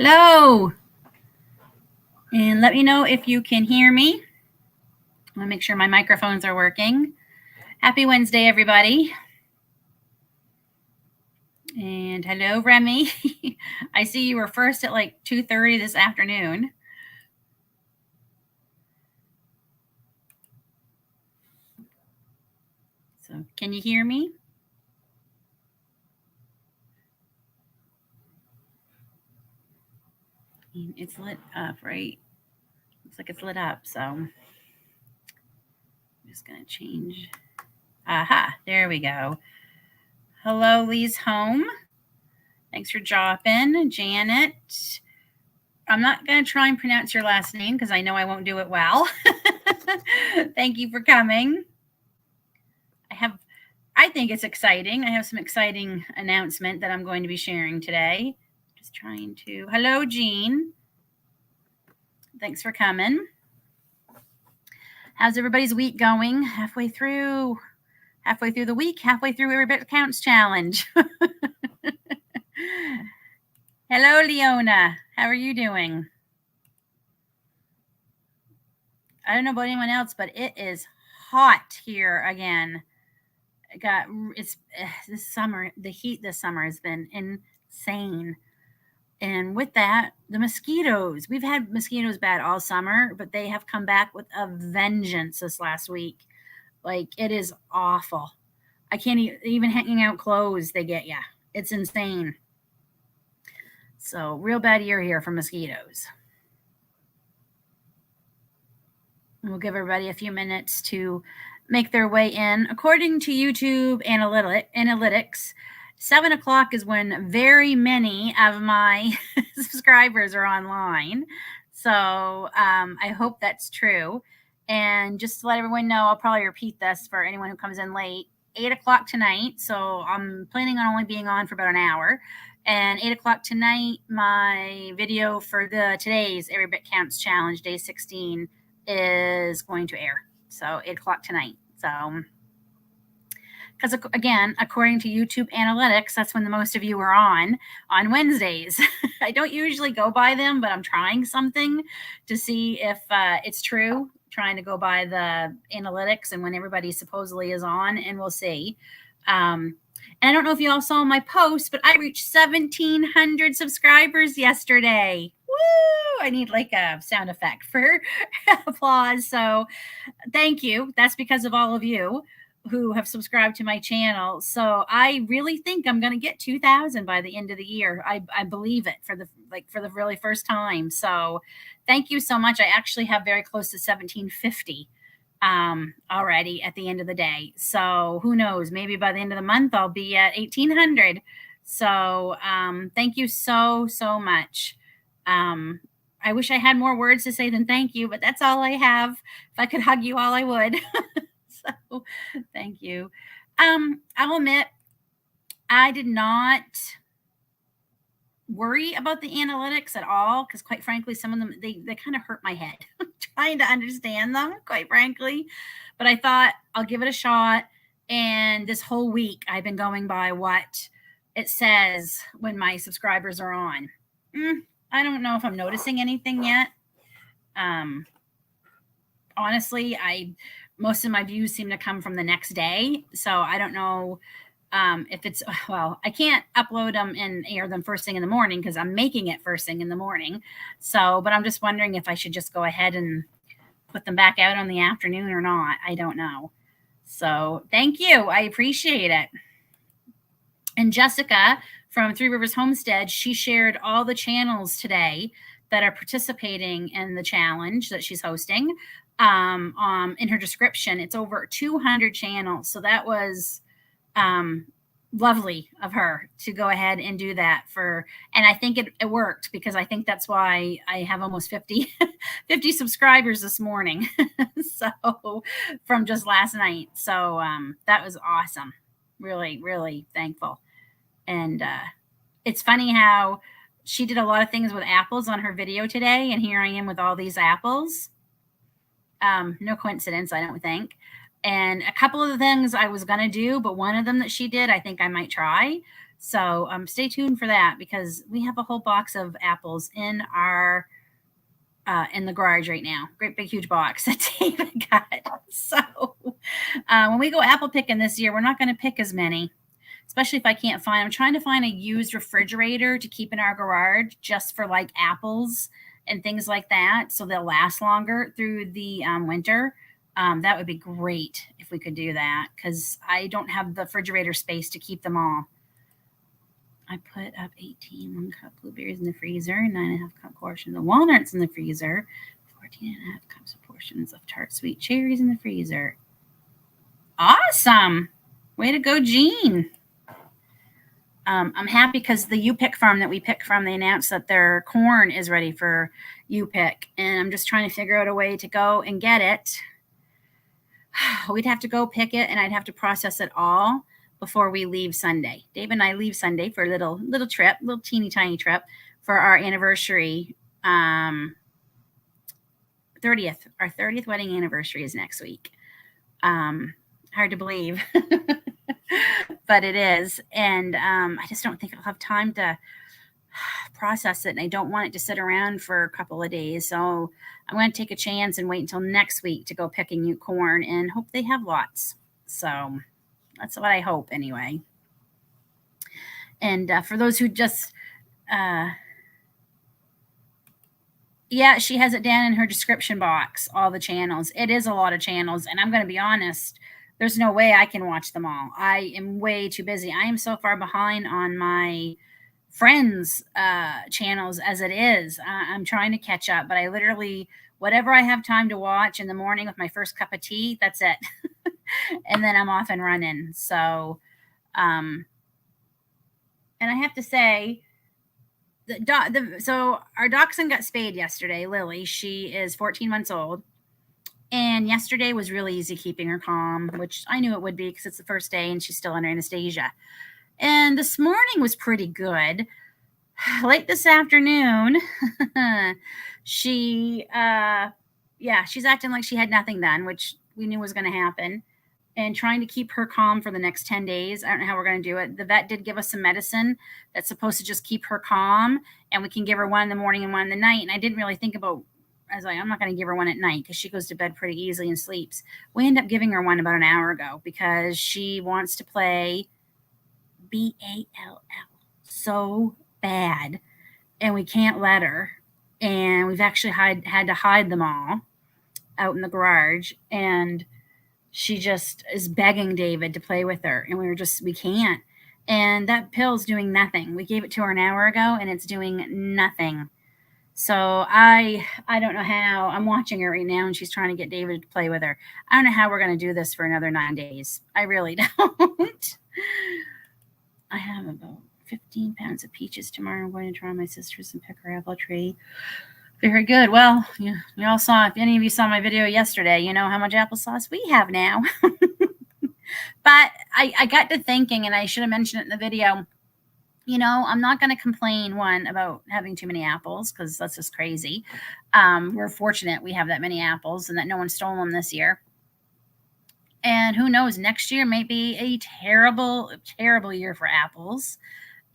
Hello, and let me know if you can hear me. I want to make sure my microphones are working. Happy Wednesday, everybody. And hello, Remy. I see you were first at like 2:30 this afternoon. So can you hear me? It's lit up, right? Looks like it's lit up, so I'm just going to change. Aha, there we go. Hello, Lee's Home. Thanks for dropping. Janet. I'm not going to try and pronounce your last name because I know I won't do it well. Thank you for coming. I think it's exciting. I have some exciting announcement that I'm going to be sharing today. Just trying to. Hello, Jean. Thanks for coming. How's everybody's week going? Halfway through the week, halfway through Every Bit Counts Challenge. Hello, Leona. How are you doing? I don't know about anyone else, but it is hot here again. This summer, the heat this summer has been insane. And with that, the mosquitoes. We've had mosquitoes bad all summer, but they have come back with a vengeance this last week. Like, it is awful. I can't even hanging out clothes, they get you. It's insane. So, real bad year here for mosquitoes. We'll give everybody a few minutes to make their way in. According to YouTube analytics, 7 o'clock is when very many of my subscribers are online. So I hope that's true. And just to let everyone know, I'll probably repeat this for anyone who comes in late. 8 o'clock tonight. So I'm planning on only being on for about an hour. And 8 o'clock tonight, my video for today's Every Bit Counts Challenge, day 16, is going to air. So 8 o'clock tonight. So, because again, according to YouTube analytics, that's when the most of you are on Wednesdays. I don't usually go by them, but I'm trying something to see if it's true. Trying to go by the analytics and when everybody supposedly is on, and we'll see. And I don't know if you all saw my post, but I reached 1,700 subscribers yesterday. Woo! I need like a sound effect for applause. So thank you. That's because of all of you who have subscribed to my channel. So I really think I'm going to get 2,000 by the end of the year. I believe it for the really first time. So thank you so much. I actually have very close to 1,750 already at the end of the day. So who knows, maybe by the end of the month, I'll be at 1,800. So thank you so much. I wish I had more words to say than thank you, but that's all I have. If I could hug you all, I would. So thank you. I'll admit, I did not worry about the analytics at all, because quite frankly, some of them, they kind of hurt my head trying to understand them, quite frankly. But I thought I'll give it a shot. And this whole week, I've been going by what it says when my subscribers are on. I don't know if I'm noticing anything yet. Honestly, most of my views seem to come from the next day. So I don't know if it's, well, I can't upload them and air them first thing in the morning because I'm making it first thing in the morning. So, but I'm just wondering if I should just go ahead and put them back out on the afternoon or not. I don't know. So thank you. I appreciate it. And Jessica from Three Rivers Homestead, she shared all the channels today that are participating in the challenge that she's hosting. In her description, it's over 200 channels. So that was lovely of her to go ahead and do that and I think it worked, because I think that's why I have almost 50 subscribers this morning. So from just last night. So that was awesome. Really, really thankful. And it's funny how she did a lot of things with apples on her video today, and here I am with all these apples. No coincidence, I don't think. And a couple of the things I was going to do, but one of them that she did, I think I might try. So stay tuned for that, because we have a whole box of apples in our in the garage right now. Great big huge box that David got. So when we go apple picking this year, we're not going to pick as many, especially if I can't find. I'm trying to find a used refrigerator to keep in our garage just for like apples and things like that, so they'll last longer through the winter. That would be great if we could do that, because I don't have the refrigerator space to keep them all. I put up 18 1-cup blueberries in the freezer, 9.5 cup portions of walnuts in the freezer, 14.5 cups of portions of tart sweet cherries in the freezer. Awesome. Way to go, Jean. I'm happy because the U-Pick farm that we pick from, they announced that their corn is ready for U-Pick, and I'm just trying to figure out a way to go and get it. We'd have to go pick it, and I'd have to process it all before we leave Sunday. Dave and I leave Sunday for a little trip, little teeny tiny trip for our anniversary. 30th, our 30th wedding anniversary is next week. Hard to believe, but it is. And I just don't think I'll have time to process it, and I don't want it to sit around for a couple of days. So I'm going to take a chance and wait until next week to go picking corn and hope they have lots. So that's what I hope anyway. And for those who just, yeah, she has it down in her description box, all the channels. It is a lot of channels, and I'm going to be honest, there's no way I can watch them all. I am way too busy. I am so far behind on my friends' channels as it is. I'm trying to catch up, but I literally, whatever I have time to watch in the morning with my first cup of tea, that's it. And then I'm off and running. So, and I have to say, so our dachshund got spayed yesterday, Lily. She is 14 months old. And yesterday was really easy keeping her calm, which I knew it would be because it's the first day and she's still under anesthesia. And this morning was pretty good. Late this afternoon, she's acting like she had nothing done, which we knew was going to happen, and trying to keep her calm for the next 10 days. I don't know how we're going to do it. The vet did give us some medicine that's supposed to just keep her calm, and we can give her one in the morning and one in the night. And I didn't really think about, I was like, I'm not going to give her one at night because she goes to bed pretty easily and sleeps. We ended up giving her one about an hour ago because she wants to play BALL so bad, and we can't let her. And we've actually had to hide them all out in the garage, and she just is begging David to play with her, and we can't. And that pill's doing nothing. We gave it to her an hour ago, and it's doing nothing. So I don't know how. I'm watching her right now, and she's trying to get David to play with her. I don't know how we're going to do this for another 9 days. I really don't. I have about 15 pounds of peaches tomorrow. I'm going to try my sister's and pick her apple tree. Very good. Well, you all saw, if any of you saw my video yesterday, you know how much applesauce we have now. But I got to thinking, and I should have mentioned it in the video, I'm not going to complain, one, about having too many apples, because that's just crazy. We're fortunate we have that many apples and that no one stole them this year. And who knows, next year may be a terrible, terrible year for apples,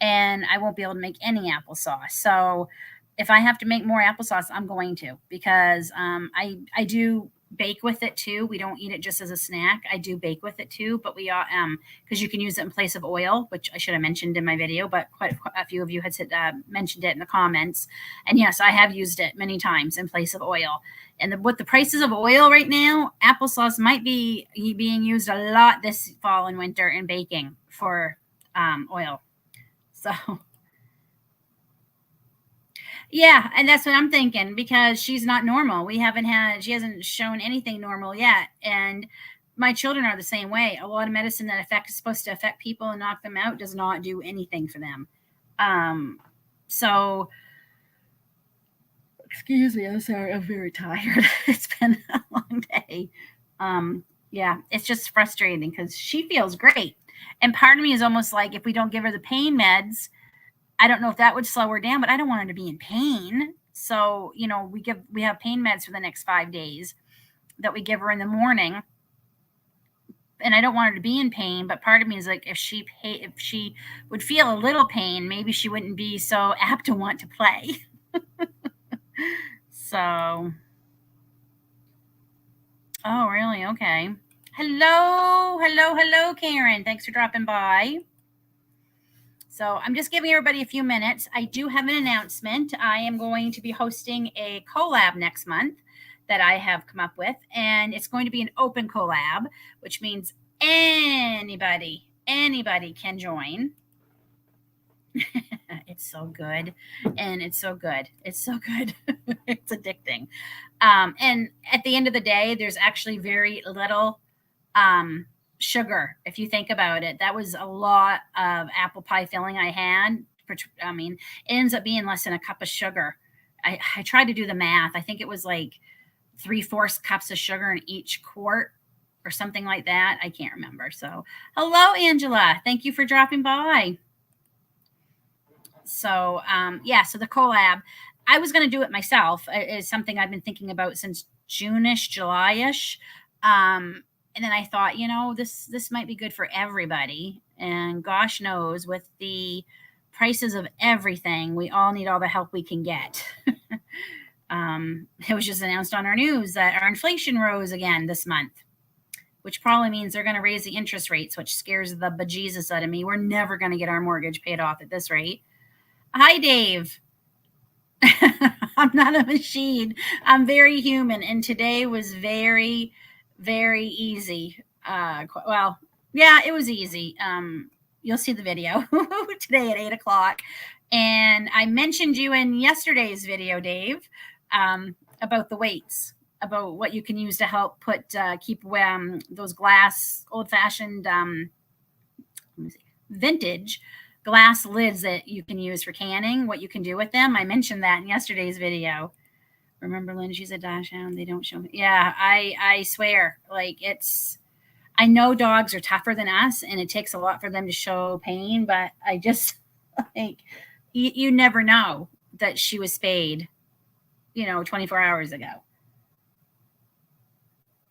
and I won't be able to make any applesauce. So if I have to make more applesauce, I'm going to, because I do bake with it too. We don't eat it just as a snack. I do bake with it too, but we because you can use it in place of oil, which I should have mentioned in my video, but quite a few of you had mentioned it in the comments. And yes, I have used it many times in place of oil. And with the prices of oil right now, applesauce might be being used a lot this fall and winter in baking for oil. So yeah, and that's what I'm thinking, because she's not normal. She hasn't shown anything normal yet. And my children are the same way. A lot of medicine that is supposed to affect people and knock them out does not do anything for them. So, excuse me, I'm sorry, I'm very tired. It's been a long day. Yeah, it's just frustrating because she feels great. And part of me is almost like, if we don't give her the pain meds, I don't know if that would slow her down, but I don't want her to be in pain. So, we have pain meds for the next 5 days that we give her in the morning. and I don't want her to be in pain, but part of me is like, if she would feel a little pain, maybe she wouldn't be so apt to want to play. So, oh, really? Okay. Hello, Karen. Thanks for dropping by. So I'm just giving everybody a few minutes. I do have an announcement. I am going to be hosting a collab next month that I have come up with, and it's going to be an open collab, which means anybody can join. It's so good, and it's so good. It's so good. It's addicting. And at the end of the day, there's actually very little sugar. If you think about it, that was a lot of apple pie filling I had. I mean, it ends up being less than a cup of sugar. I tried to do the math. I think it was like 3/4 cups of sugar in each quart or something like that. I can't remember. So, hello, Angela. Thank you for dropping by. So, yeah, so the collab, I was going to do it myself. It's something I've been thinking about since June-ish, July-ish. And then I thought, this might be good for everybody. And gosh knows, with the prices of everything, we all need all the help we can get. It was just announced on our news that our inflation rose again this month, which probably means they're going to raise the interest rates, which scares the bejesus out of me. We're never going to get our mortgage paid off at this rate. Hi, Dave. I'm not a machine. I'm very human. And today was very, very easy. Well, yeah, it was easy. You'll see the video today at 8:00. And I mentioned you in yesterday's video, Dave, about the weights, about what you can use to help keep those glass, old-fashioned, vintage glass lids that you can use for canning, what you can do with them. I mentioned that in yesterday's video. Remember, Lynn, she's a dachshund. They don't show me. Yeah, I swear. Like, I know dogs are tougher than us, and it takes a lot for them to show pain, but I just, like, you never know that she was spayed, 24 hours ago.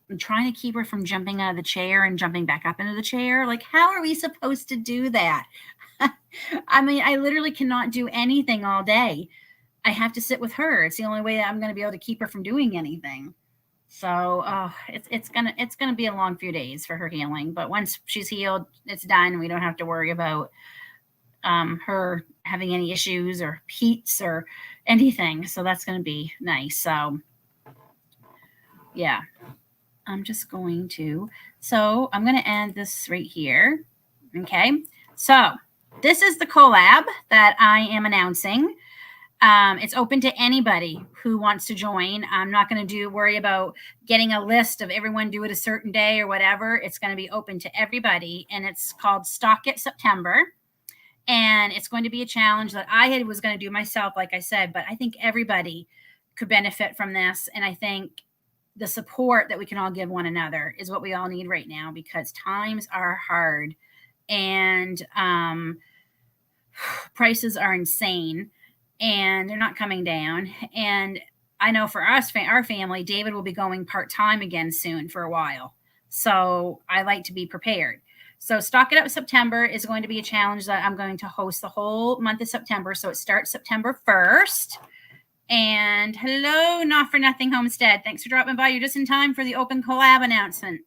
I'm trying to keep her from jumping out of the chair and jumping back up into the chair. Like, how are we supposed to do that? I mean, I literally cannot do anything all day. I have to sit with her. It's the only way that I'm going to be able to keep her from doing anything. So it's gonna be a long few days for her healing. But once she's healed, it's done. We don't have to worry about her having any issues or heats or anything. So that's going to be nice. So yeah, I'm just going to. So I'm going to end this right here. Okay. So this is the collab that I am announcing. It's open to anybody who wants to join. I'm not going to worry about getting a list of everyone do it a certain day or whatever. It's going to be open to everybody, and it's called Stock It September. And it's going to be a challenge that I was going to do myself, like I said, but I think everybody could benefit from this. And I think the support that we can all give one another is what we all need right now, because times are hard and prices are insane and they're not coming down. And I know for us, our family, David will be going part-time again soon for a while. So I like to be prepared. So Stock It Up September is going to be a challenge that I'm going to host the whole month of September. So it starts September 1st. And hello, Not For Nothing Homestead. Thanks for dropping by. You're just in time for the open collab announcement.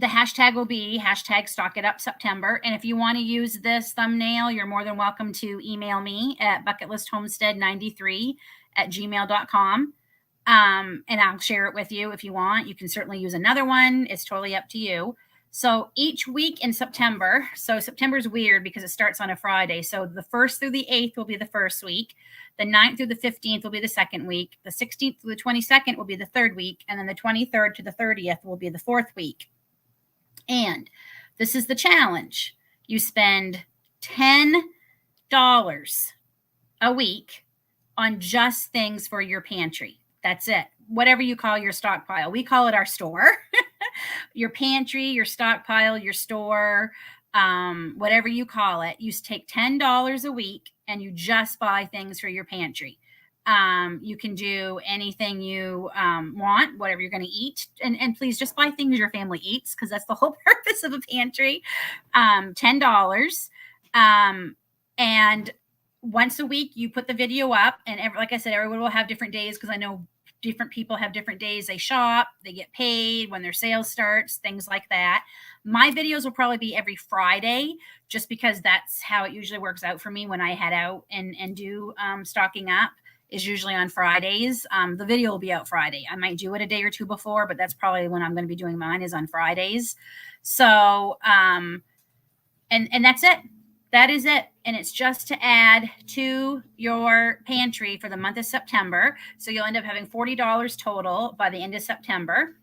The hashtag will be hashtag Stock It Up September. And if you want to use this thumbnail, you're more than welcome to email me at bucketlist93@gmail.com. And I'll share it with you if you want. You can certainly use another one. It's totally up to you. So each week in September, so September's weird because it starts on a Friday. So the 1st through the 8th will be the first week. The 9th through the 15th will be the second week. The 16th through the 22nd will be the third week. And then the 23rd to the 30th will be the fourth week. And this is the challenge. You spend $10 a week on just things for your pantry. That's it. Whatever you call your stockpile. We call it our store. Your pantry, your stockpile, your store, whatever you call it. You take $10 a week and you just buy things for your pantry. You can do anything you want, whatever you're going to eat. And please just buy things your family eats, because that's the whole purpose of a pantry. $10. And once a week, you put the video up. And like I said, everyone will have different days, because I know different people have different days they shop, they get paid, when their sales starts, things like that. My videos will probably be every Friday, just because that's how it usually works out for me when I head out and do stocking up, is usually on Fridays. The video will be out Friday. I might do it a day or two before, but that's probably when I'm going to be doing mine, is on Fridays. So, and that's it. That is it. And it's just to add to your pantry for the month of September. So you'll end up having $40 total by the end of September.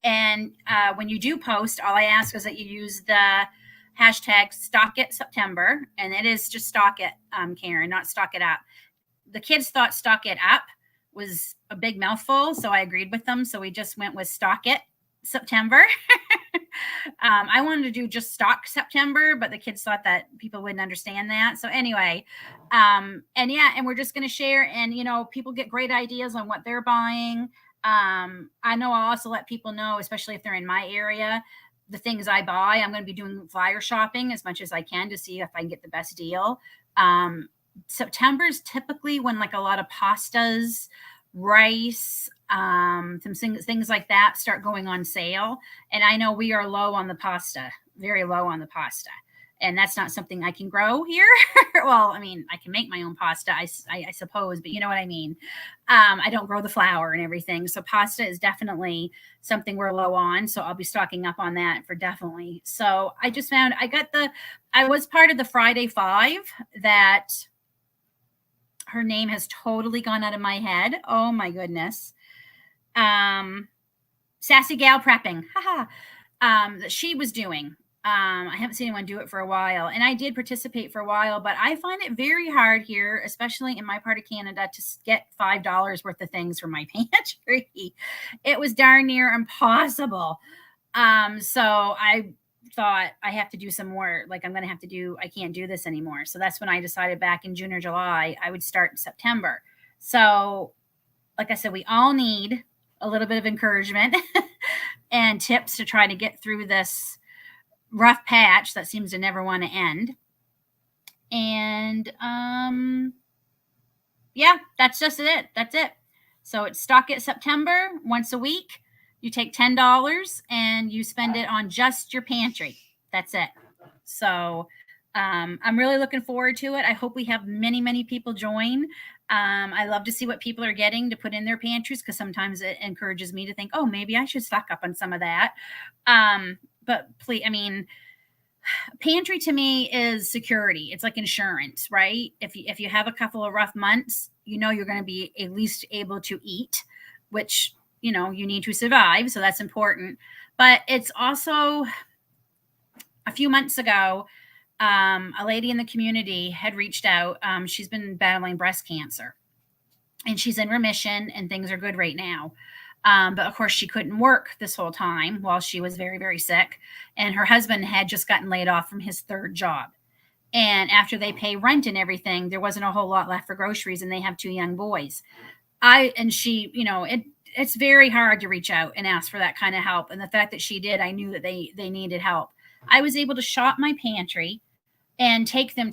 And when you do post, all I ask is that you use the hashtag StockItSeptember. And it is just stock it, Karen, not stock it up. The kids thought stock it up was a big mouthful, so I agreed with them. So we just went with stock it September. I wanted to do just stock September, but the kids thought that people wouldn't understand that. So anyway, and we're just going to share, and people get great ideas on what they're buying. I know I'll also let people know, especially if they're in my area, the things I buy. I'm going to be doing flyer shopping as much as I can to see if I can get the best deal. September is typically when like a lot of pastas, rice, some things like that start going on sale. And I know we are low on the pasta, very low on the pasta. And that's not something I can grow here. Well, I mean, I can make my own pasta, I suppose, but you know what I mean? I don't grow the flour and everything. So pasta is definitely something we're low on. So I'll be stocking up on that for definitely. So I just found I was part of the Friday 5 that her name has totally gone out of my head. Oh my goodness. Sassy Gal Prepping. That she was doing. I haven't seen anyone do it for a while, and I did participate for a while, but I find it very hard here, especially in my part of Canada, to get $5 worth of things from my pantry. It was darn near impossible. So I thought I have to do some more. Like I can't do this anymore. So that's when I decided back in June or July, I would start in September. So like I said, we all need a little bit of encouragement and tips to try to get through this rough patch that seems to never want to end. And that's just it. That's it. So it's Stock It September, once a week. You take $10 and you spend it on just your pantry. That's it. So I'm really looking forward to it. I hope we have many, many people join. I love to see what people are getting to put in their pantries, because sometimes it encourages me to think, oh, maybe I should stock up on some of that. But please, I mean, pantry to me is security. It's like insurance, right? If you have a couple of rough months, you're going to be at least able to eat, which, you need to survive. So that's important. But it's also, a few months ago, a lady in the community had reached out. She's been battling breast cancer, and she's in remission, and things are good right now. But of course, she couldn't work this whole time while she was very, very sick. And her husband had just gotten laid off from his third job. And after they pay rent and everything, there wasn't a whole lot left for groceries, and they have 2 young boys. It's very hard to reach out and ask for that kind of help. And the fact that she did, I knew that they needed help. I was able to shop my pantry and take them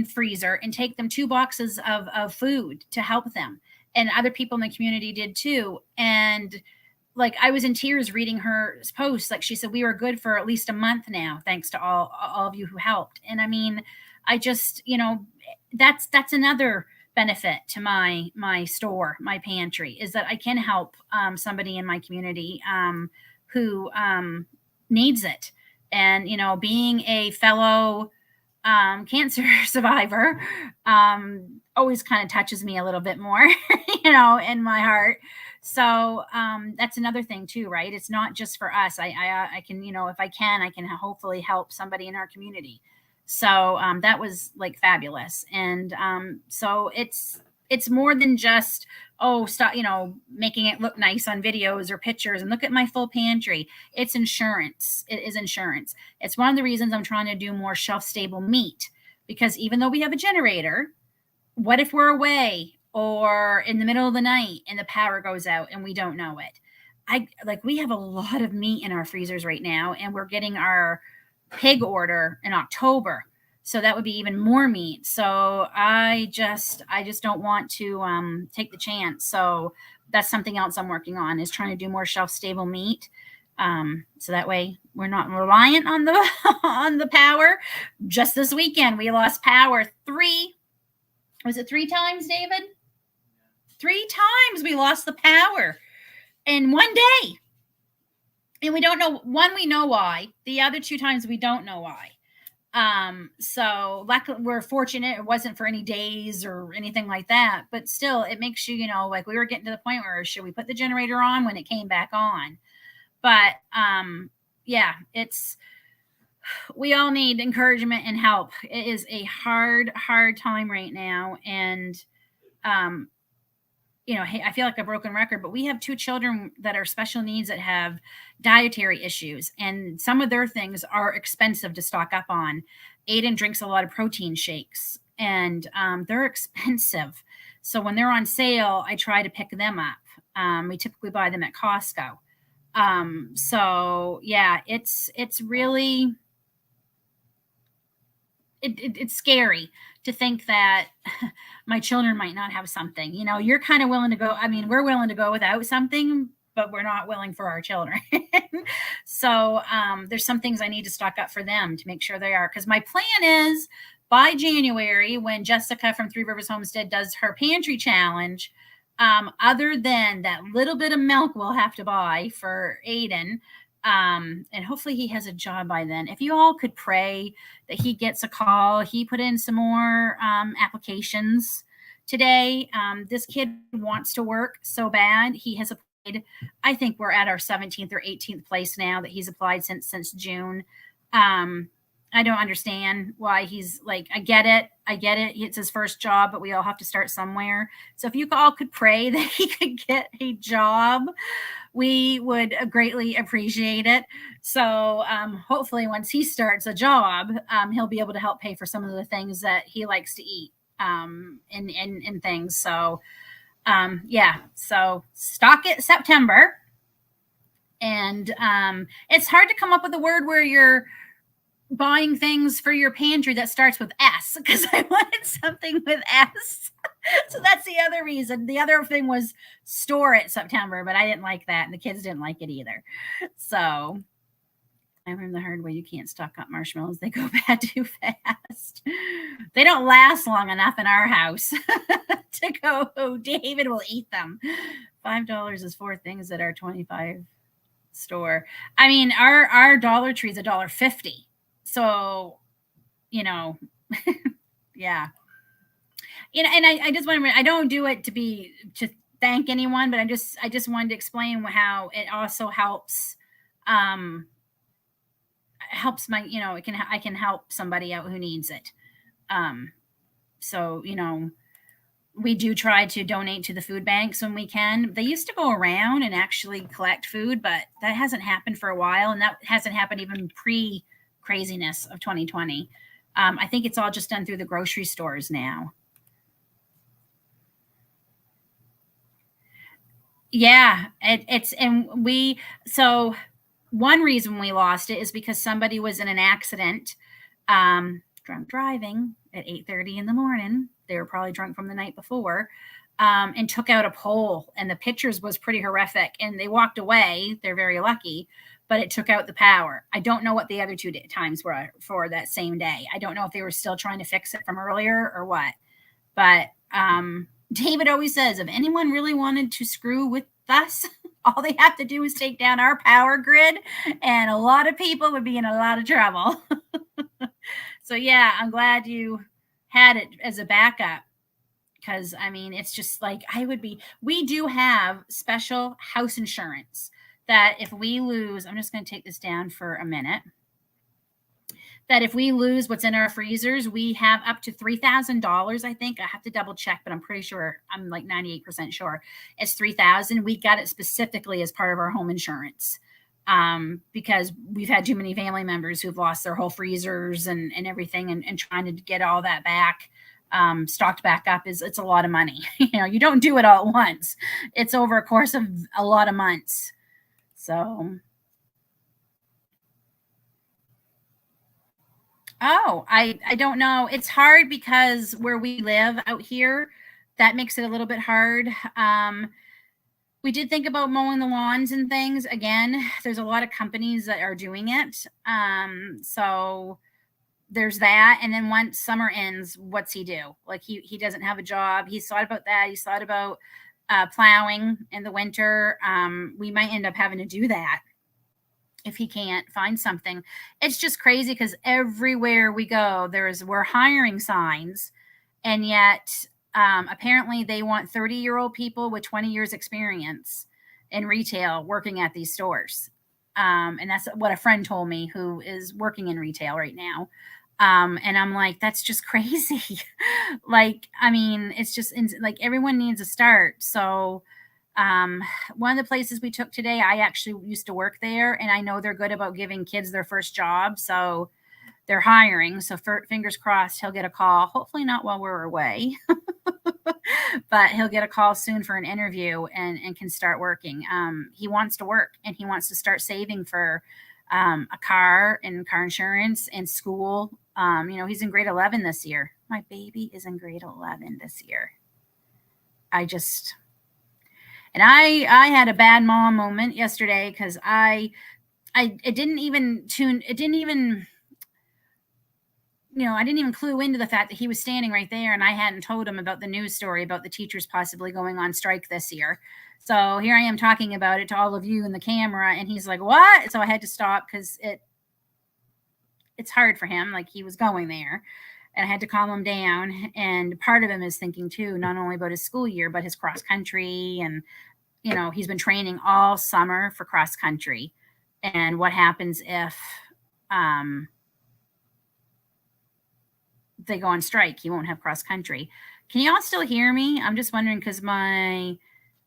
freezer and take them 2 boxes of food to help them. And other people in the community did too. And like, I was in tears reading her post. Like she said, we were good for at least a month now, thanks to all of you who helped. And I mean, I just, that's another benefit to my store, my pantry, is that I can help somebody in my community who needs it. And, being a fellow cancer survivor always kind of touches me a little bit more, in my heart. So that's another thing too, right? It's not just for us. I can, if I can hopefully help somebody in our community. So that was like fabulous. And so it's more than just, stop, making it look nice on videos or pictures and look at my full pantry. It's insurance. It is insurance. It's one of the reasons I'm trying to do more shelf stable meat, because even though we have a generator, what if we're away or in the middle of the night and the power goes out and we don't know it. We have a lot of meat in our freezers right now, and we're getting our pig order in October. So that would be even more meat. So I just don't want to take the chance. So that's something else I'm working on, is trying to do more shelf stable meat. So that way we're not reliant on the on the power. Just this weekend we lost power three times, David? 3 times we lost the power in one day. And we don't know, one, we know why. The other 2 times we don't know why. So luckily we're fortunate it wasn't for any days or anything like that, but still it makes you, like we were getting to the point where should we put the generator on when it came back on? But yeah, we all need encouragement and help. It is a hard time right now. And hey, I feel like a broken record, but we have 2 children that are special needs that have dietary issues, and some of their things are expensive to stock up on. Aiden drinks a lot of protein shakes, and they're expensive. So when they're on sale, I try to pick them up. We typically buy them at Costco. So yeah, it's really, it's scary to think that my children might not have something. You're kind of willing to go. I mean, we're willing to go without something, but we're not willing for our children. So there's some things I need to stock up for them to make sure they are. Because my plan is by January, when Jessica from Three Rivers Homestead does her pantry challenge, other than that little bit of milk we'll have to buy for Aiden, and hopefully he has a job by then. If you all could pray that he gets a call. He put in some more applications today. This kid wants to work so bad. He has applied. I think we're at our 17th or 18th place now that he's applied since June. I don't understand why he's like, I get it. It's his first job, but we all have to start somewhere. So if you all could pray that he could get a job, we would greatly appreciate it. So hopefully once he starts a job, he'll be able to help pay for some of the things that he likes to eat and things. So yeah, so stock it September. And it's hard to come up with a word where you're buying things for your pantry that starts with S, because I wanted something with S. So that's the other reason. The other thing was store it September, but I didn't like that, and the kids didn't like it either. So I learned the hard way. You can't stock up marshmallows. They go bad too fast. They don't last long enough in our house to go, oh, David will eat them. $5 is 4 things at our 25 store. I mean, our Dollar Tree is $1.50. So, yeah. And I just want to, I don't do it to thank anyone, but I just wanted to explain how it also helps my, I can help somebody out who needs it. So, we do try to donate to the food banks when we can. They used to go around and actually collect food, but that hasn't happened for a while. And that hasn't happened even pre-craziness of 2020. I think it's all just done through the grocery stores now. Yeah, so one reason we lost it is because somebody was in an accident, drunk driving at 8:30 in the morning. They were probably drunk from the night before, and took out a pole, and the pictures was pretty horrific, and they walked away. They're very lucky, but it took out the power. I don't know what the other 2 times were for that same day. I don't know if they were still trying to fix it from earlier or what, but David always says, if anyone really wanted to screw with us, all they have to do is take down our power grid, and a lot of people would be in a lot of trouble. So yeah, I'm glad you had it as a backup, because I mean, it's just like we do have special house insurance that if we lose, I'm just going to take this down for a minute, that if we lose what's in our freezers, we have up to $3,000. I think I have to double check, but I'm pretty sure, I'm like 98% sure it's 3,000. We got it specifically as part of our home insurance, because we've had too many family members who've lost their whole freezers and everything, and trying to get all that back. stocked back up it's a lot of money. You don't do it all at once. It's over a course of a lot of months. So, oh, I don't know. It's hard because where we live out here, that makes it a little bit hard. We did think about mowing the lawns and things. Again, there's a lot of companies that are doing it. So there's that. And then once summer ends, what's he do? Like he doesn't have a job. He's thought about that. He's thought about plowing in the winter. We might end up having to do that if he can't find something. It's just crazy because everywhere we go, we're hiring signs, and yet apparently they want 30-year-old people with 20 years experience in retail working at these stores. And that's what a friend told me who is working in retail right now. And I'm like, that's just crazy. Like, I mean, it's just like everyone needs a start. So one of the places we took today, I actually used to work there, and I know they're good about giving kids their first job. So they're hiring. So fingers crossed he'll get a call. Hopefully not while we're away, but he'll get a call soon for an interview and can start working. He wants to work, and he wants to start saving for a car and car insurance and school. He's in grade 11 this year. My baby is in grade 11 this year. I had a bad mom moment yesterday because I didn't even clue into the fact that he was standing right there, and I hadn't told him about the news story about the teachers possibly going on strike this year. So here I am talking about it to all of you in the camera, and he's like, what? So I had to stop because it's hard for him. Like, he was going there, and I had to calm him down. And part of him is thinking too, not only about his school year, but his cross country. And, he's been training all summer for cross country. And what happens if they go on strike? He won't have cross country. Can y'all still hear me? I'm just wondering because one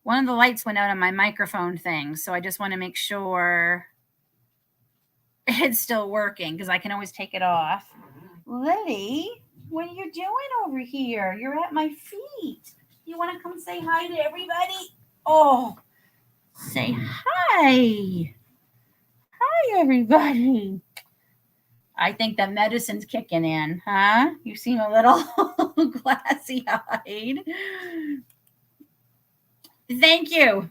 of the lights went out on my microphone thing. So I just want to make sure it's still working because I can always take it off. Lily, what are you doing over here? You're at my feet. You want to come say hi to everybody? Oh, say hi. Hi, everybody. I think the medicine's kicking in, huh? You seem a little glassy-eyed. Thank you.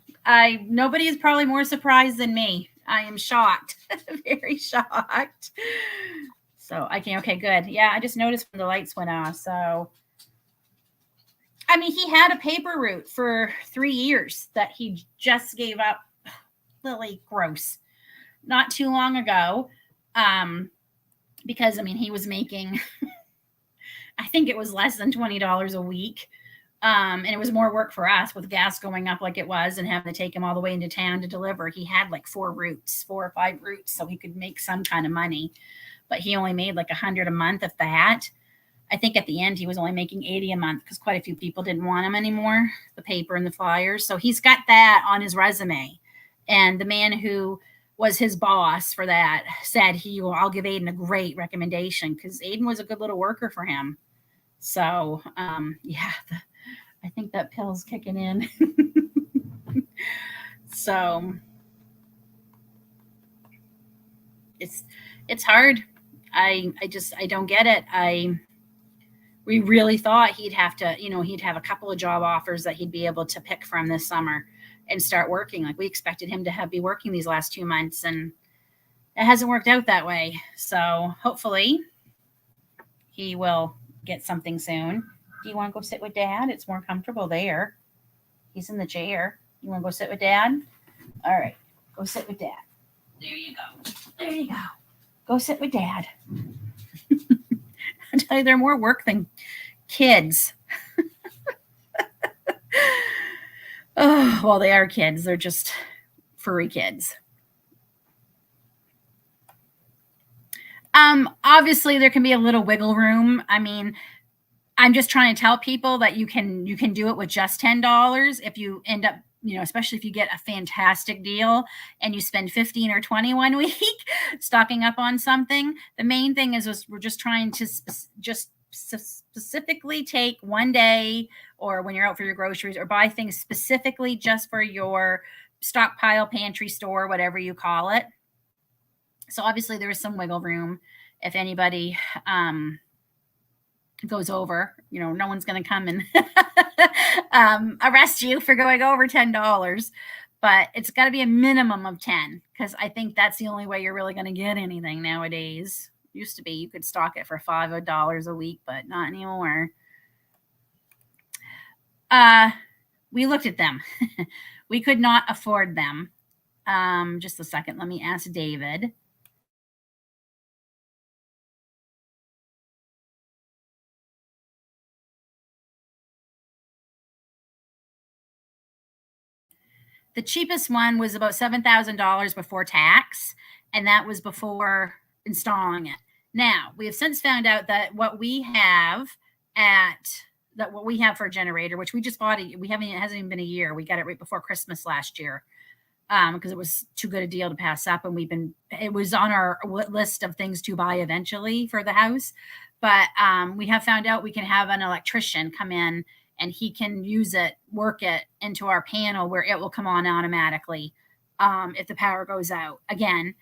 Nobody is probably more surprised than me. I am shocked, very shocked. So okay, good. Yeah, I just noticed when the lights went off. So, I mean, he had a paper route for 3 years that he just gave up. Lily, gross. Not too long ago. Because, I mean, he was making, I think it was less than $20 a week. And it was more work for us with gas going up like it was and having to take him all the way into town to deliver. He had like 4 or 5 routes, so he could make some kind of money. But he only made like $100 a month of that. I think at the end he was only making $80 a month because quite a few people didn't want him anymore, the paper and the flyers. So he's got that on his resume. And the man who was his boss for that said I'll give Aiden a great recommendation because Aiden was a good little worker for him. So, yeah, I think that pill's kicking in. So it's hard. I don't get it. We really thought he'd have a couple of job offers that he'd be able to pick from this summer and start working. Like, we expected him to be working these last 2 months, and it hasn't worked out that way. So hopefully he will get something soon. Do you want to go sit with Dad? It's more comfortable there. He's in the chair. You want to go sit with Dad? All right, go sit with Dad. There you go. There you go. Go sit with Dad. I tell you, they're more work than kids. Oh, well, they are kids. They're just furry kids. Obviously, there can be a little wiggle room. I mean, I'm just trying to tell people that you can do it with just $10 if you end up, especially if you get a fantastic deal and you spend 15 or 20 one week stocking up on something. The main thing is we're just trying to just specifically take one day, or when you're out for your groceries, or buy things specifically just for your stockpile, pantry, store, whatever you call it. So obviously there is some wiggle room if anybody goes over. No one's going to come and arrest you for going over $10, but it's got to be a minimum of 10, because I think that's the only way you're really going to get anything nowadays. Used to be you could stock it for $5 a week, but not anymore. We looked at them. We could not afford them. Just a second. Let me ask David. The cheapest one was about $7,000 before tax, and that was before installing it. Now, we have since found out that what we have for a generator, which we just bought, it hasn't even been a year. We got it right before Christmas last year, because it was too good a deal to pass up, and it was on our list of things to buy eventually for the house. But we have found out we can have an electrician come in, and he can work it into our panel where it will come on automatically if the power goes out. Again,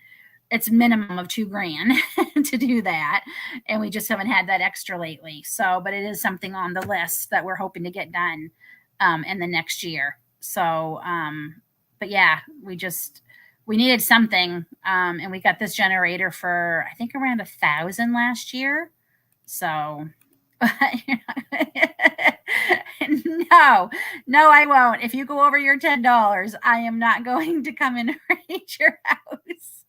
it's minimum of $2,000 to do that, and we just haven't had that extra lately. So, but it is something on the list that we're hoping to get done in the next year. So, but yeah, we needed something, and we got this generator for I think around $1,000 last year. So. No, I won't. If you go over your $10, I am not going to come and raid your house.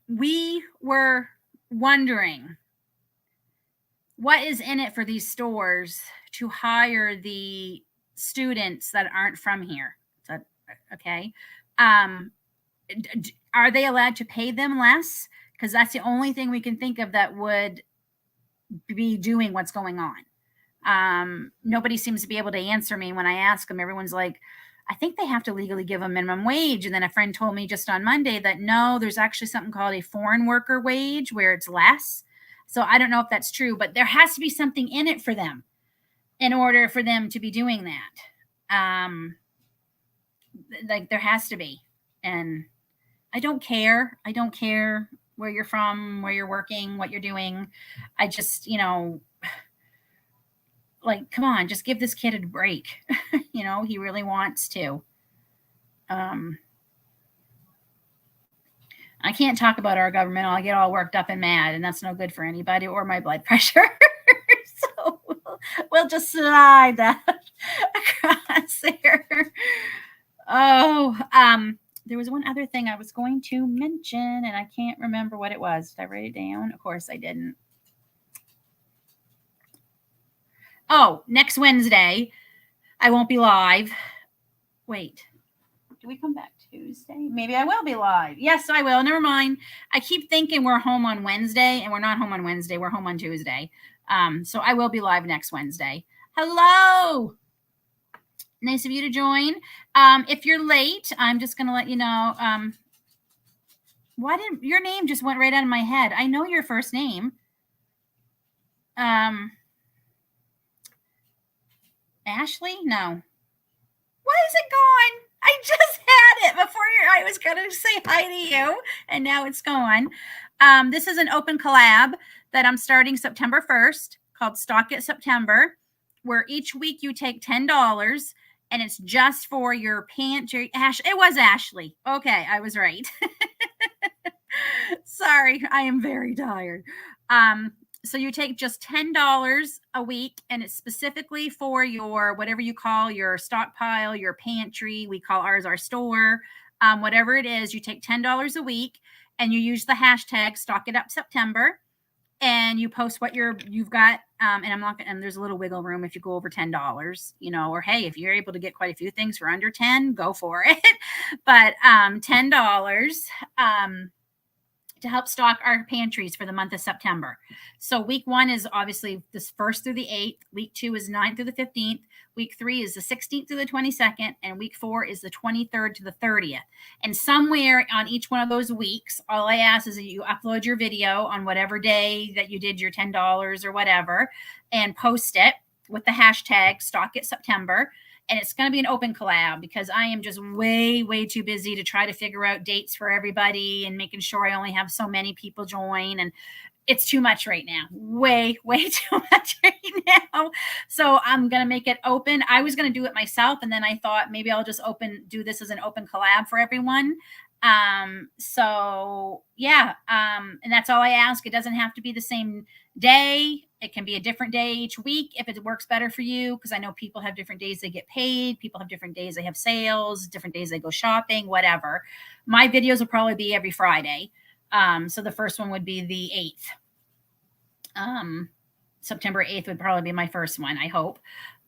We were wondering what is in it for these stores to hire the students that aren't from here. Okay. Are they allowed to pay them less? Because that's the only thing we can think of that would be doing what's going on. Nobody seems to be able to answer me when I ask them. Everyone's like, I think they have to legally give a minimum wage. And then a friend told me just on Monday that no, there's actually something called a foreign worker wage where it's less. So I don't know if that's true, but there has to be something in it for them in order for them to be doing that. Like there has to be. And I don't care. I don't care where you're from, where you're working, what you're doing. I just, like, come on, just give this kid a break. He really wants to. I can't talk about our government. I'll get all worked up and mad, and that's no good for anybody or my blood pressure. So we'll just slide that across there. Oh, there was one other thing I was going to mention, and I can't remember what it was. Did I write it down? Of course I didn't. Oh, next Wednesday, I won't be live. Wait, do we come back Tuesday? Maybe I will be live. Yes, I will. Never mind. I keep thinking we're home on Wednesday, and we're not home on Wednesday. We're home on Tuesday. So I will be live next Wednesday. Hello. Nice of you to join. If you're late, I'm just going to let you know. Why didn't your name just went right out of my head? I know your first name. Ashley? No. Why is it gone? I just had it before I was going to say hi to you, and now it's gone. This is an open collab that I'm starting September 1st called Stock It September, where each week you take $10, and it's just for your pantry. It was Ashley. Okay, I was right. Sorry, I am very tired. So you take just $10 a week, and it's specifically for your whatever you call your stockpile, your pantry. We call ours our store. Whatever it is, you take $10 a week, and you use the hashtag Stock It Up September, and you post what you've got. And there's a little wiggle room if you go over $10, or hey, if you're able to get quite a few things for under 10, go for it. But $10 to help stock our pantries for the month of September. So week 1 is obviously this 1st through the 8th. Week 2 is 9th through the 15th. Week 3 is the 16th through the 22nd. And week 4 is the 23rd to the 30th. And somewhere on each one of those weeks, all I ask is that you upload your video on whatever day that you did your $10 or whatever and post it with the hashtag StockItSeptember. And it's going to be an open collab because I am just way, way too busy to try to figure out dates for everybody and making sure I only have so many people join. And it's too much right now. Way, way too much right now. So I'm going to make it open. I was going to do it myself. And then I thought maybe I'll just do this as an open collab for everyone. So yeah. And that's all I ask. It doesn't have to be the same day. It can be a different day each week if it works better for you, because I know people have different days they get paid. People have different days they have sales, different days they go shopping, whatever. My videos will probably be every Friday. So the first one would be the 8th. September 8th would probably be my first one, I hope.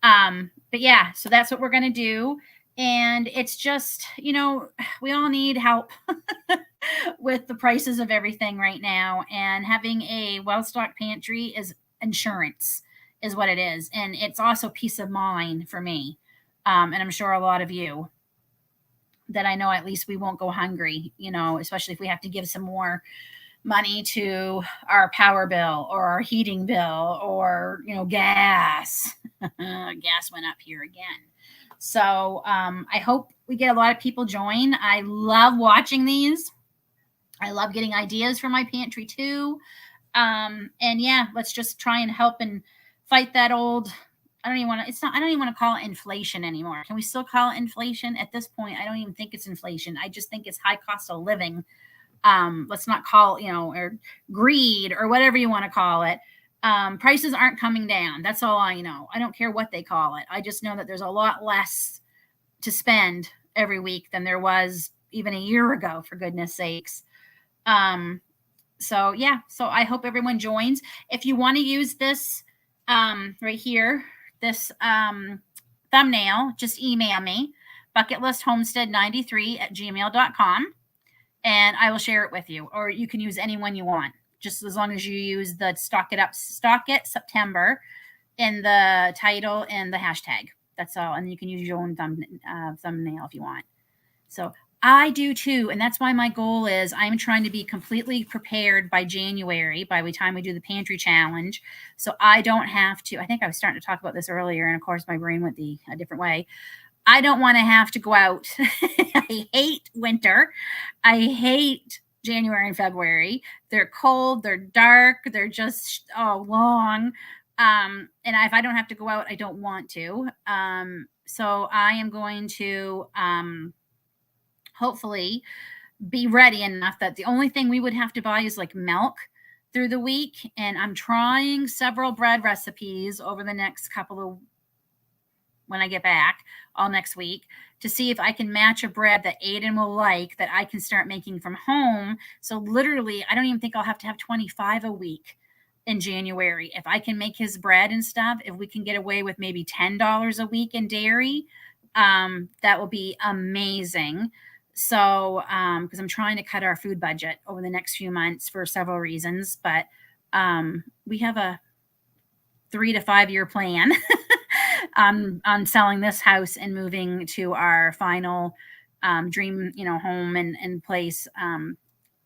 But yeah, so that's what we're going to do. And it's just, we all need help with the prices of everything right now. And having a well-stocked pantry is insurance, is what it is. And it's also peace of mind for me. And I'm sure a lot of you, that I know at least we won't go hungry, especially if we have to give some more money to our power bill or our heating bill or, gas. Gas went up here again. So I hope we get a lot of people join. I love watching these. I love getting ideas for my pantry too. And yeah, let's just try and help and fight that old, I don't even want to call it inflation anymore. Can we still call it inflation? At this point, I don't even think it's inflation. I just think it's high cost of living. Let's not call it, or greed or whatever you want to call it. Prices aren't coming down. That's all I know. I don't care what they call it. I just know that there's a lot less to spend every week than there was even a year ago, for goodness sakes. So yeah, so I hope everyone joins. If you want to use this, right here, this, thumbnail, just email me, bucketlist93@gmail.com, and I will share it with you, or you can use any one you want, just as long as you use the Stock It September in the title and the hashtag. That's all. And you can use your own thumbnail if you want. So I do too. And that's why my goal is I'm trying to be completely prepared by January, by the time we do the pantry challenge. So I don't have to, I think I was starting to talk about this earlier. And of course my brain went a different way. I don't want to have to go out. I hate winter. I hate January and February. They're cold. They're dark. They're just long. And if I don't have to go out, I don't want to. So I am going to hopefully be ready enough that the only thing we would have to buy is like milk through the week. And I'm trying several bread recipes over the next when I get back all next week, to see if I can match a bread that Aiden will like, that I can start making from home. So literally, I don't even think I'll have to have 25 a week in January. If I can make his bread and stuff, if we can get away with maybe $10 a week in dairy, that will be amazing. So, because I'm trying to cut our food budget over the next few months for several reasons, but we have a 3 to 5 year plan on selling this house and moving to our final dream, home and place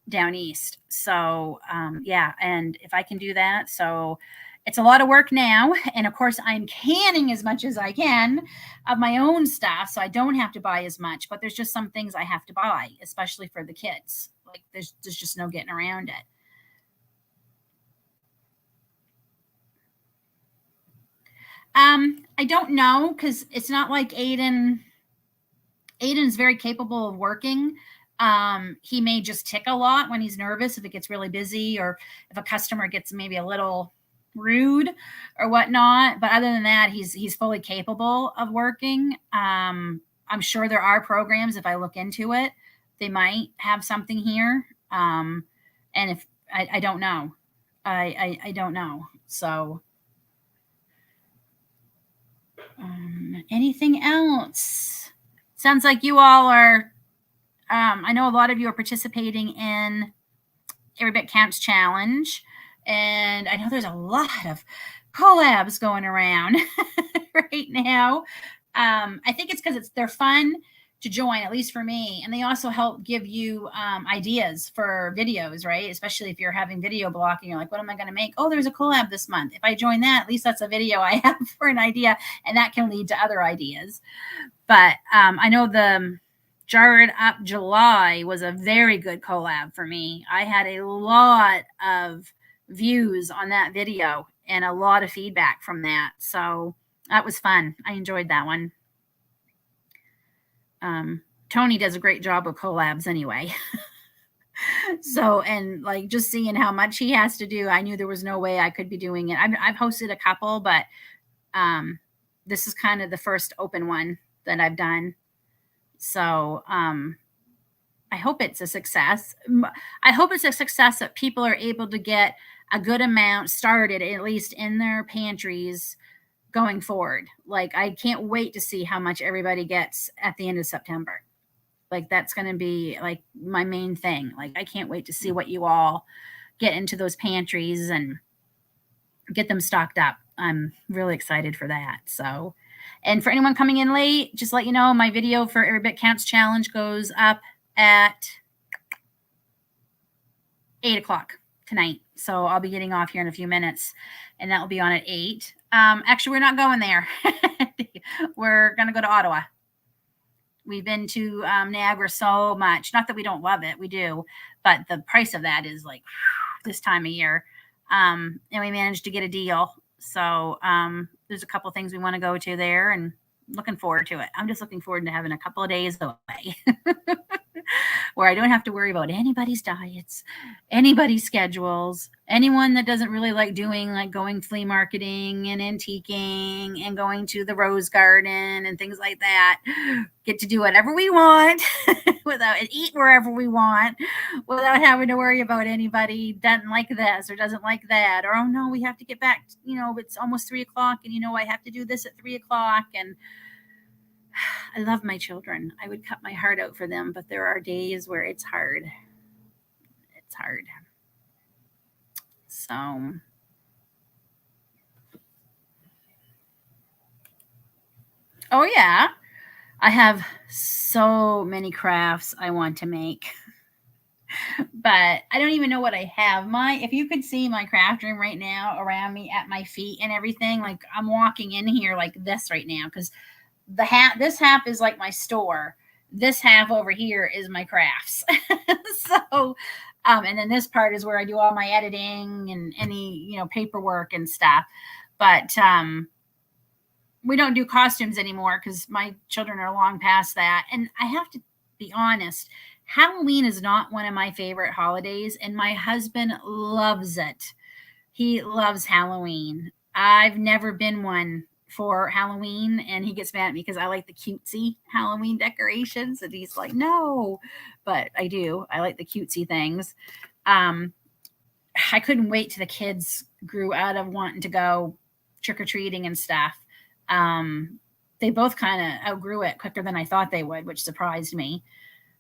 down east. So yeah, and if I can do that, so it's a lot of work now. And of course I'm canning as much as I can of my own stuff, so I don't have to buy as much, but there's just some things I have to buy, especially for the kids. Like there's just no getting around it. I don't know, because it's not like Aiden's very capable of working. He may just tick a lot when he's nervous, if it gets really busy, or if a customer gets maybe a little rude or whatnot. But other than that, he's fully capable of working. I'm sure there are programs, if I look into it, they might have something here. And if I don't know, I don't know. So anything else? Sounds like you all are, I know a lot of you are participating in Every Bit Counts challenge. And I know there's a lot of collabs going around right now. I think it's because they're fun to join, at least for me. And they also help give you ideas for videos, right? Especially if you're having video blocking, you're like, what am I going to make? Oh, there's a collab this month. If I join that, at least that's a video I have for an idea, and that can lead to other ideas. But I know the Jarred Up July was a very good collab for me. I had a lot of views on that video and a lot of feedback from that. So that was fun. I enjoyed that one. Tony does a great job with collabs anyway. So, and like just seeing how much he has to do, I knew there was no way I could be doing it. I've hosted a couple, but this is kind of the first open one that I've done. So I hope it's a success. I hope it's a success that people are able to get a good amount started, at least in their pantries, going forward. Like, I can't wait to see how much everybody gets at the end of September. Like, that's going to be like my main thing. Like, I can't wait to see what you all get into those pantries and get them stocked up. I'm really excited for that. So, and for anyone coming in late, just let you know, my video for Every Bit Counts challenge goes up at 8 o'clock tonight. So I'll be getting off here in a few minutes, and that will be on at 8. Actually, we're not going there. We're going to go to Ottawa. We've been to Niagara so much. Not that we don't love it. We do. But the price of that is like this time of year. And we managed to get a deal. So there's a couple things we want to go to there, and looking forward to it. I'm just looking forward to having a couple of days away where I don't have to worry about anybody's diets, anybody's schedules, anyone that doesn't really like doing, like going flea marketing and antiquing and going to the rose garden and things like that. Get to do whatever we want without, and eat wherever we want without having to worry about anybody doesn't like this or doesn't like that, or, oh no, we have to get back, it's almost 3 o'clock and I have to do this at 3 o'clock. And I love my children. I would cut my heart out for them, but there are days where it's hard. It's hard. So oh yeah, I have so many crafts I want to make, but I don't even know what I have. If you could see my craft room right now around me at my feet and everything, like I'm walking in here like this right now, because this half is like my store. This half over here is my crafts. So, and then this part is where I do all my editing and any, paperwork and stuff. But we don't do costumes anymore because my children are long past that. And I have to be honest, Halloween is not one of my favorite holidays, and my husband loves it. He loves Halloween. I've never been one for Halloween, and he gets mad at me because I like the cutesy Halloween decorations, and he's like, no, but I do. I like the cutesy things. I couldn't wait till the kids grew out of wanting to go trick-or-treating and stuff. They both kind of outgrew it quicker than I thought they would, which surprised me.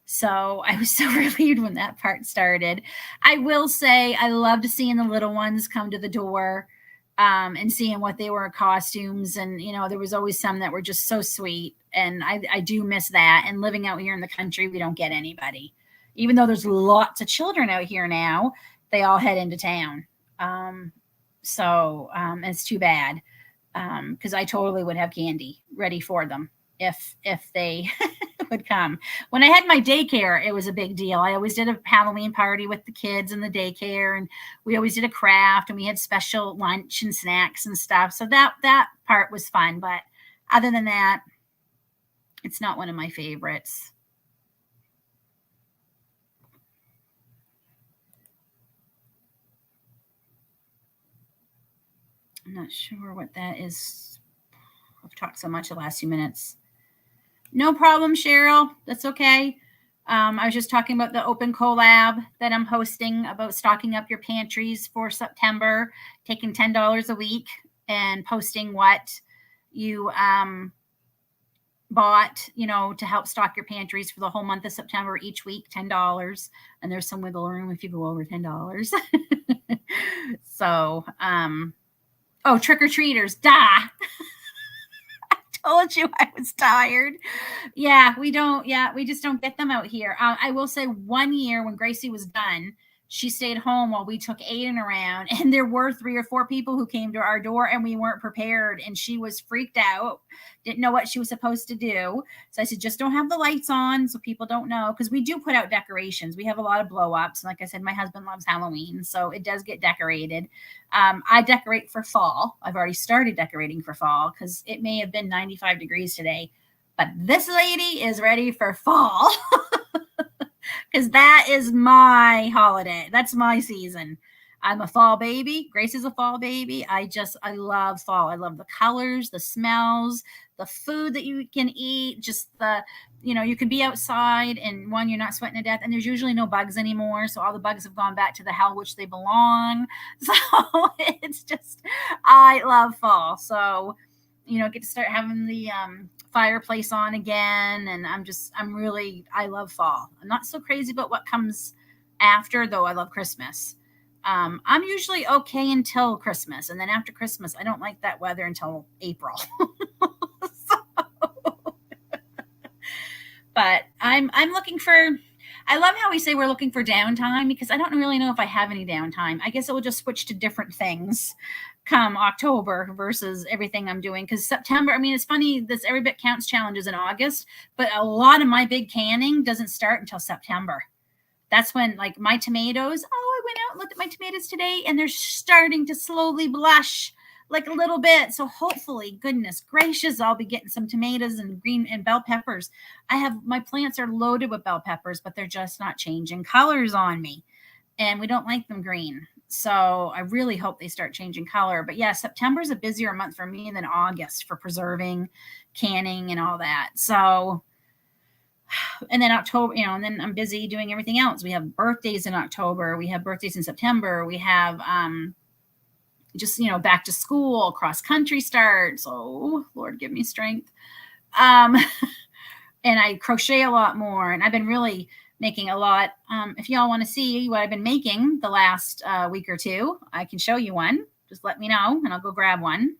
So I was so relieved when that part started. I will say I loved seeing the little ones come to the door, and seeing what they were costumes. And, there was always some that were just so sweet. And I do miss that. And living out here in the country, we don't get anybody. Even though there's lots of children out here now, they all head into town. So it's too bad, because I totally would have candy ready for them if they would come. When I had my daycare, it was a big deal. I always did a Halloween party with the kids in the daycare, and we always did a craft, and we had special lunch and snacks and stuff. So that part was fun. But other than that, it's not one of my favorites. I'm not sure what that is. I've talked so much the last few minutes. No problem, Cheryl. That's okay. I was just talking about the open collab that I'm hosting about stocking up your pantries for September, taking $10 a week and posting what you bought, to help stock your pantries for the whole month of September, each week, $10. And there's some wiggle room if you go over $10. So, oh, trick-or-treaters, duh. Told you I was tired. Yeah, we just don't get them out here. I will say one year when Gracie was done, she stayed home while we took Aiden around, and there were 3 or 4 people who came to our door, and we weren't prepared, and she was freaked out, didn't know what she was supposed to do. So I said, just don't have the lights on so people don't know, because we do put out decorations. We have a lot of blow-ups, and like I said, my husband loves Halloween, so it does get decorated. I decorate for fall. I've already started decorating for fall because it may have been 95 degrees today, but this lady is ready for fall. Because that is my holiday. That's my season. I'm a fall baby. Grace is a fall baby. I love fall. I love the colors, the smells, the food that you can eat, just you can be outside and you're not sweating to death, and there's usually no bugs anymore. So all the bugs have gone back to the hell which they belong. So it's just, I love fall. So, get to start having the fireplace on again, and I love fall. I'm not so crazy about what comes after, though. I love Christmas. I'm usually okay until Christmas, and then after Christmas I don't like that weather until April. But I'm looking for, I love how we say we're looking for downtime, because I don't really know if I have any downtime. I guess it will just switch to different things come October versus everything I'm doing. Because September, it's funny, this Every Bit Counts challenge is in August, but a lot of my big canning doesn't start until September. That's when, like, my tomatoes, I went out and looked at my tomatoes today, and they're starting to slowly blush like a little bit. So hopefully, goodness gracious, I'll be getting some tomatoes and green and bell peppers. My plants are loaded with bell peppers, but they're just not changing colors on me, and we don't like them green. So I really hope they start changing color. But yeah, September is a busier month for me than August for preserving, canning, and all that. So, and then October, and then I'm busy doing everything else. We have birthdays in October. We have birthdays in September. We have just, back to school, cross country starts. Oh, Lord, give me strength. And I crochet a lot more, and I've been really making a lot. If y'all want to see what I've been making the last week or two, I can show you one. Just let me know, and I'll go grab one.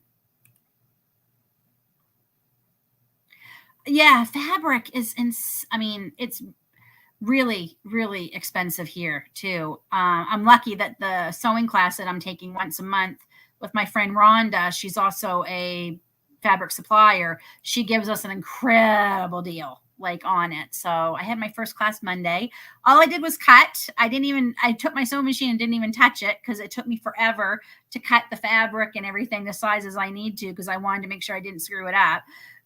Yeah, fabric is, it's really, really expensive here too. I'm lucky that the sewing class that I'm taking once a month with my friend Rhonda, she's also a fabric supplier. She gives us an incredible deal on it. So I had my first class Monday. All I did was cut. I took my sewing machine and didn't even touch it, because it took me forever to cut the fabric and everything the sizes I need to, because I wanted to make sure I didn't screw it up.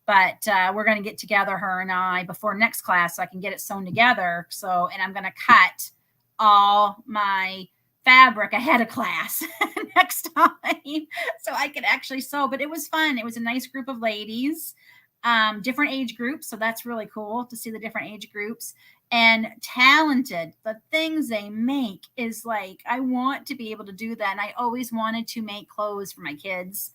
But we're going to get together, her and I, before next class so I can get it sewn together. So, and I'm going to cut all my fabric ahead of class next time so I could actually sew. But it was fun. It was a nice group of ladies, different age groups. So that's really cool to see the different age groups, and talented. The things they make is I want to be able to do that. And I always wanted to make clothes for my kids.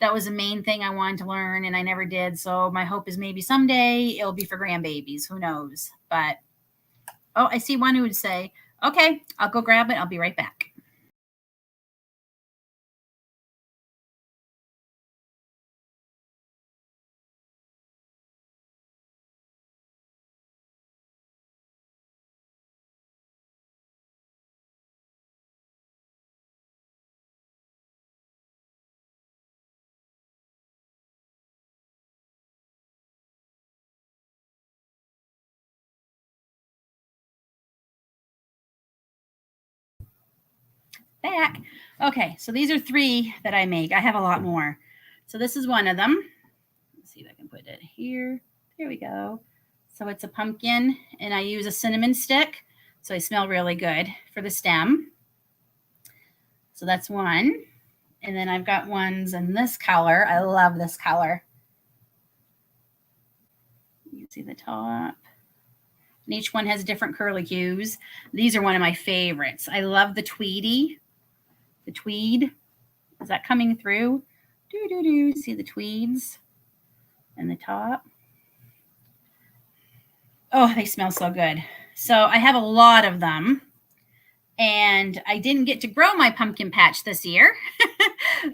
That was the main thing I wanted to learn, and I never did. So my hope is maybe someday it'll be for grandbabies. Who knows? But, oh, I see one who would say, okay, I'll go grab it. I'll be right back. Back. Okay, so these are 3 that I make. I have a lot more. So this is one of them. Let's see if I can put it here. There we go. So it's a pumpkin, and I use a cinnamon stick, so they smell really good for the stem. So that's one. And then I've got ones in this color. I love this color. You can see the top. And each one has different curlicues. These are one of my favorites. I love the tweedy. The tweed. Is that coming through? See the tweeds in the top? Oh, they smell so good. So I have a lot of them. And I didn't get to grow my pumpkin patch this year.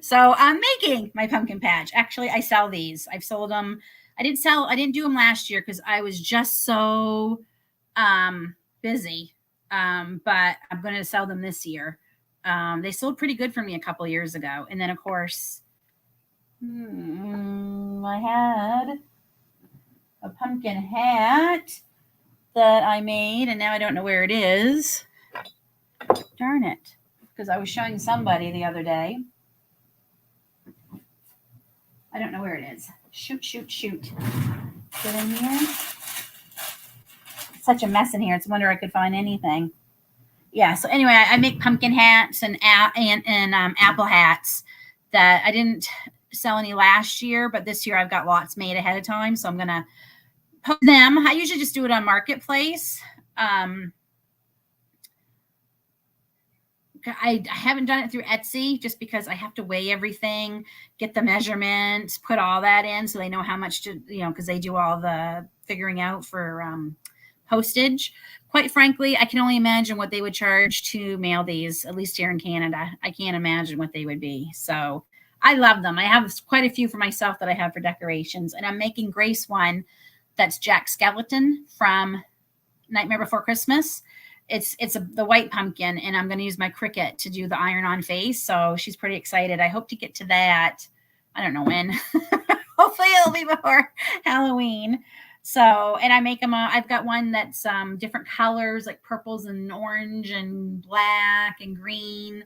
So I'm making my pumpkin patch. Actually, I sell these. I've sold them. I didn't do them last year because I was just so busy. But I'm going to sell them this year. They sold pretty good for me a couple years ago. And then, of course, I had a pumpkin hat that I made, and now I don't know where it is. Darn it. Because I was showing somebody the other day. I don't know where it is. Shoot. Get in here. It's such a mess in here. It's a wonder I could find anything. Yeah. So anyway, I make pumpkin hats and apple hats that I didn't sell any last year, but this year I've got lots made ahead of time. So I'm going to post them. I usually just do it on Marketplace. I haven't done it through Etsy just because I have to weigh everything, get the measurements, put all that in so they know how much to, because they do all the figuring out for postage. Quite frankly, I can only imagine what they would charge to mail these, at least here in Canada. I can't imagine what they would be. So I love them. I have quite a few for myself that I have for decorations. And I'm making Grace one that's Jack Skellington from Nightmare Before Christmas. It's the white pumpkin, and I'm going to use my Cricut to do the iron-on face. So she's pretty excited. I hope to get to that. I don't know when. Hopefully it'll be before Halloween. So, and I make them. I've got one that's different colors, like purples and orange and black and green.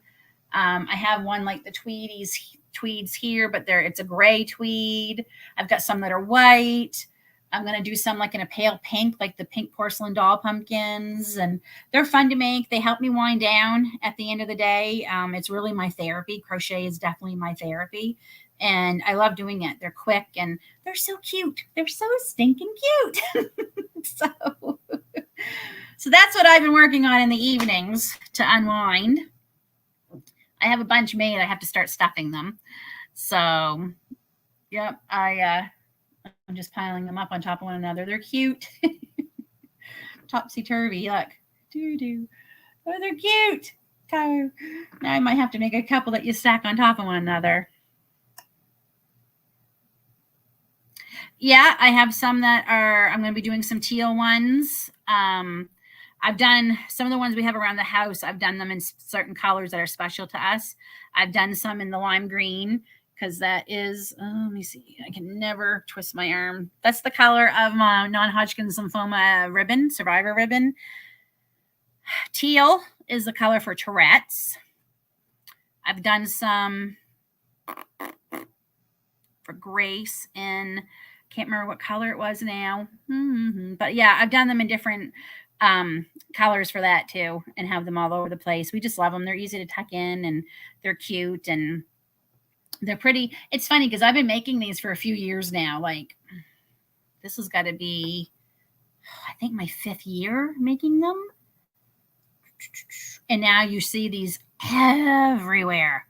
I have one like the tweeds here, but it's a gray tweed. I've got some that are white. I'm going to do some like in a pale pink, like the pink porcelain doll pumpkins. And they're fun to make. They help me wind down at the end of the day. It's really my therapy. Crochet is definitely my therapy. And I love doing it. They're quick and they're so cute. They're so stinking cute. So that's what I've been working on in the evenings to unwind. I have a bunch made. I have to start stuffing them. So, yep, I'm just piling them up on top of one another. They're cute. Topsy-turvy. Look. Oh, they're cute. So now I might have to make a couple that you stack on top of one another. Yeah, I have some that I'm going to be doing some teal ones. I've done some of the ones we have around the house. I've done them in certain colors that are special to us. I've done some in the lime green because that is, let me see. I can never twist my arm. That's the color of my non-Hodgkin's lymphoma ribbon, survivor ribbon. Teal is the color for Tourette's. I've done some for Grace in, can't remember what color it was now. But yeah, I've done them in different colors for that too, and have them all over the place. We just love them. They're easy to tuck in and they're cute and they're pretty. It's funny because I've been making these for a few years now. Like this has got to be, I think, my 5th year making them. And now you see these everywhere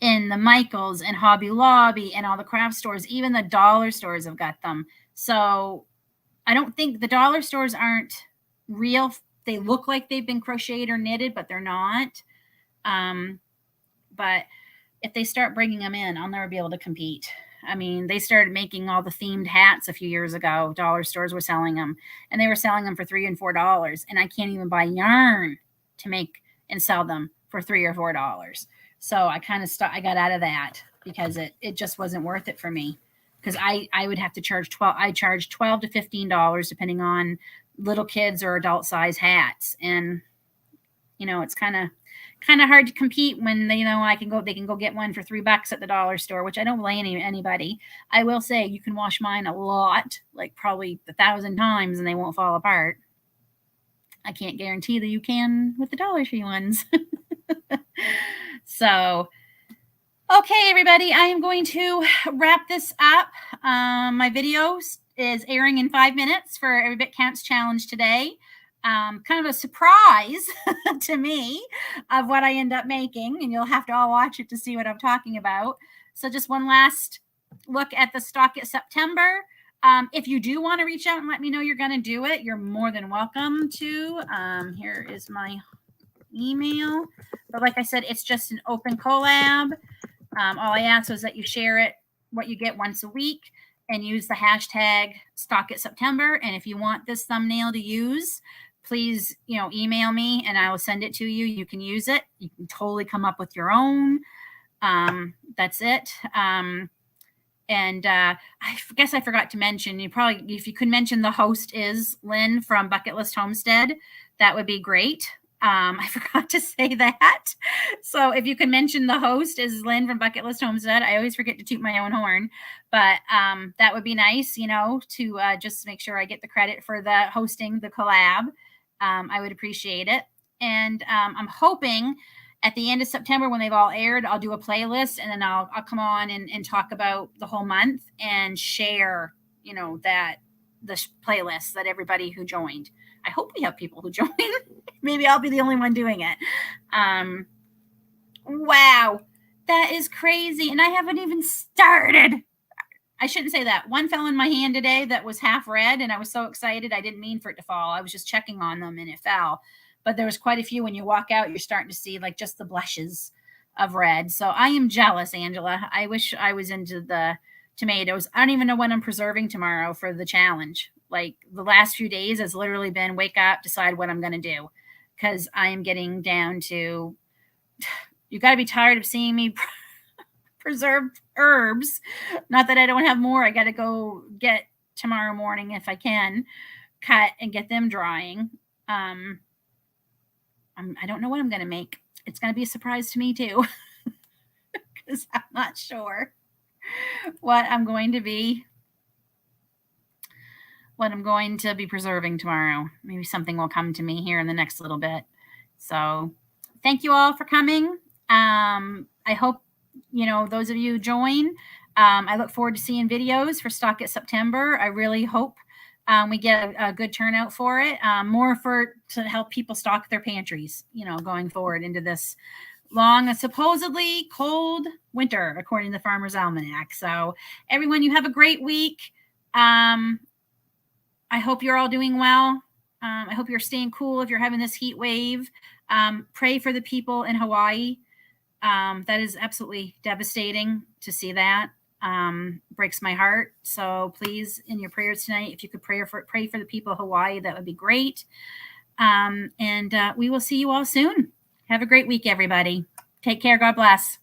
in the Michaels and Hobby Lobby and all the craft stores. Even the dollar stores have got them. So I don't think the dollar stores aren't real. They look like they've been crocheted or knitted, but they're not. But if they start bringing them in, I'll never be able to compete. I mean, they started making all the themed hats a few years ago. Dollar stores were selling them, and they were selling them for $3 and $4. And I can't even buy yarn to make and sell them for $3 or $4. So I kind of I got out of that because it just wasn't worth it for me. Because I would have to charge $12 to $15 depending on little kids or adult size hats. And it's kind of hard to compete when they can go get one for $3 at the dollar store, which I don't blame anybody. I will say you can wash mine a lot, like probably 1,000 times, and they won't fall apart. I can't guarantee that you can with the Dollar Tree ones. So, okay, everybody, I am going to wrap this up. My video is airing in 5 minutes for Every Bit Counts Challenge today. Kind of a surprise to me of what I end up making, and you'll have to all watch it to see what I'm talking about. So just one last look at the stock at September. If you do want to reach out and let me know you're going to do it, you're more than welcome to. Here is my email. But like I said, it's just an open collab. All I ask is that you share it, what you get, once a week, and use the hashtag StockItSeptember. And if you want this thumbnail to use, please, email me and I will send it to you. You can use it. You can totally come up with your own. That's it. And I guess I forgot to mention, if you could mention the host is Lynn from Bucket List Homestead, that would be great. I forgot to say that. So if you can mention the host is Lynn from Bucket List Homestead, I always forget to toot my own horn, but that would be nice, to just make sure I get the credit for the hosting the collab. I would appreciate it. And I'm hoping at the end of September, when they've all aired, I'll do a playlist, and then I'll come on and talk about the whole month and share, that the playlist that everybody who joined. I hope we have people who join. Maybe I'll be the only one doing it. Wow, that is crazy, and I haven't even started. I shouldn't say that. One fell in my hand today that was half red, and I was so excited I didn't mean for it to fall. I was just checking on them, and it fell. But there was quite a few. When you walk out, you're starting to see like just the blushes of red. So I am jealous, Angela. I wish I was into the tomatoes. I don't even know when I'm preserving tomorrow for the challenge. Like the last few days has literally been wake up, decide what I'm going to do. Because I am getting down to, you got to be tired of seeing me preserve herbs. Not that I don't have more. I got to go get tomorrow morning if I can, cut and get them drying. I don't know what I'm going to make. It's going to be a surprise to me too, because I'm not sure what I'm going to be preserving tomorrow. Maybe something will come to me here in the next little bit. So thank you all for coming. I hope, those of you who join, I look forward to seeing videos for Stock It September. I really hope we get a good turnout for it, more to help people stock their pantries, going forward into this long, supposedly cold winter, according to the Farmer's Almanac. So everyone, you have a great week. I hope you're all doing well. I hope you're staying cool if you're having this heat wave. Pray for the people in Hawaii. That is absolutely devastating to see that. Breaks my heart. So please, in your prayers tonight, if you could pray for the people of Hawaii, that would be great. And we will see you all soon. Have a great week, everybody. Take care. God bless.